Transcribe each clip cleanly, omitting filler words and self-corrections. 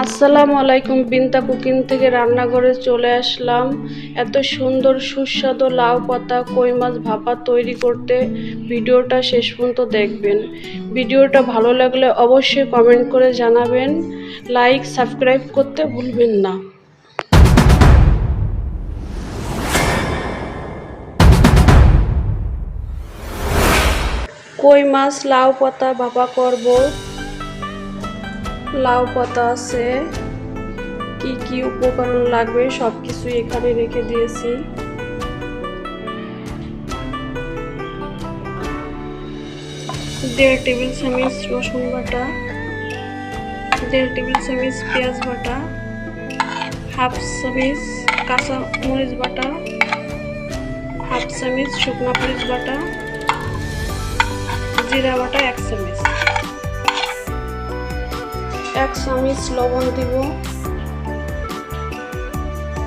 আসসালামু আলাইকুম। বিনতা কুকিং থেকে রান্নাঘরে চলে আসলাম। এত সুন্দর সুস্বাদু লাউ পাতা কই মাছ ভাপা তৈরি করতে ভিডিওটা শেষ পর্যন্ত দেখবেন। ভিডিওটা ভালো লাগলে অবশ্যই কমেন্ট করে জানাবেন, লাইক সাবস্ক্রাইব করতে ভুলবেন না। কই মাছ লাউ পাতা ভাপা করব। লাউ পাতা আছে, কি কি উপকরণ লাগবে সবকিছু এখানে রেখে দিয়েছি। দেড় টেবিল চামচ রসুন বাটা, 1.5 টেবিল চামচ পেঁয়াজ বাটা, হাফ চামচ কাঁচা মরিচ বাটা, হাফ চামচ শুকনো মরিচ বাটা, জিরা বাটা 1 চামচ, 1 চামচ লবণ দিব,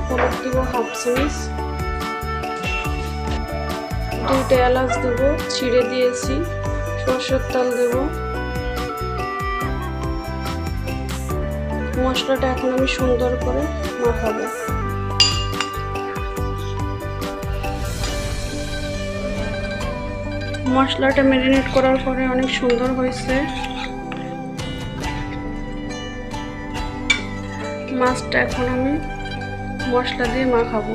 হলুদ দিব হাফ চামচ, 2টা এলাচ দেব ছিঁড়ে দিয়েছি, সরষের তেল দেব। মশলাটা এখন আমি সুন্দর করে মাখাবো। মশলাটা ম্যারিনেট করার পরে অনেক সুন্দর হয়েছে। মাছটা এখন আমি মশলা দিয়ে মাখাবো।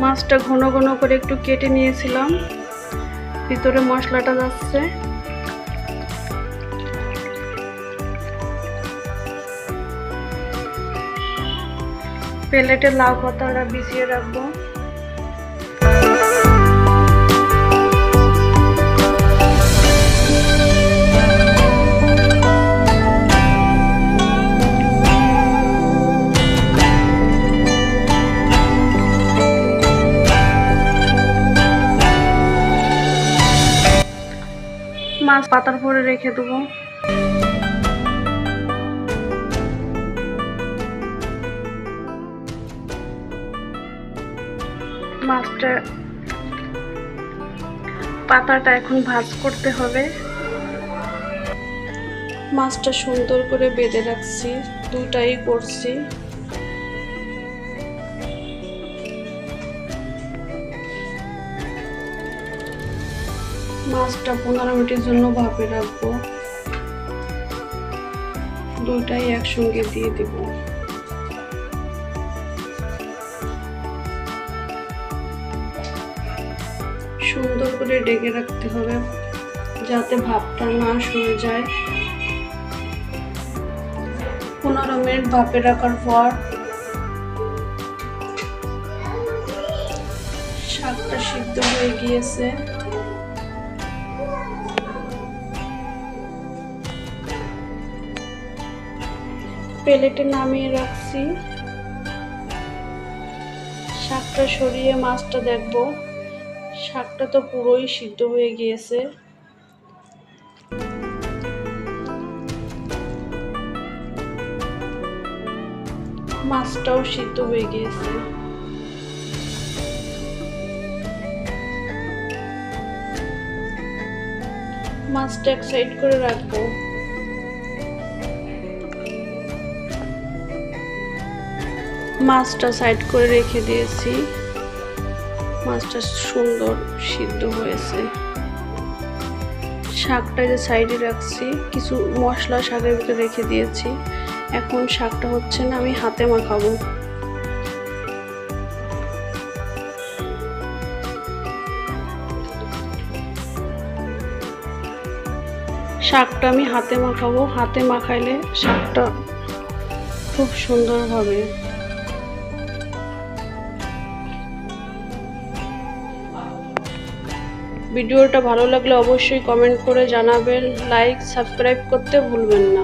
মাছটা ঘন ঘন করে একটু কেটে নিয়েছিলাম, ভিতরে মশলাটা যাচ্ছে। প্লেটে লাউ পাতাটা বিছিয়ে রাখবো। মাছ পাতার পরে রেখে দেবো। মাছটা পাতাটা এখন ভাজ করতে হবে। মাছটা সুন্দর করে বেঁধে রাখছি, দুটাই করছি। মাছটা 15 মিনিটের জন্য ভাপে রাখবো। দুটাই একসঙ্গে দিয়ে দেব। সুন্দর করে ঢেকে রাখতে হবে যাতে ভাপটা না সরে যায়। 15 মিনিট ভাপে রাখার পর শাকটা সিদ্ধ হয়ে গিয়েছে। প্লেটে নামিয়ে রাখছি। শাকটা সরিয়ে মাছটা দেখবো। শাকটা তো পুরোই সিদ্ধ হয়ে গিয়েছে। মাছটাও সিদ্ধ হয়ে গিয়েছে। মাছটা এক সাইড করে রাখবো। মাছটা সাইড করে রেখে দিয়েছি। মাছটা সুন্দর সিদ্ধ হয়েছে। শাকটা যে সাইডে রাখছি, কিছু মশলা শাকের ভিতরে রেখে দিয়েছি। এখন শাকটা হচ্ছে না, আমি হাতে মাখাবো। শাকটা আমি হাতে মাখাবো। হাতে মাখাইলে শাকটা খুব সুন্দর হবে। ভিডিওটা ভালো লাগলে অবশ্যই কমেন্ট করে জানাবেন, লাইক সাবস্ক্রাইব করতে ভুলবেন না।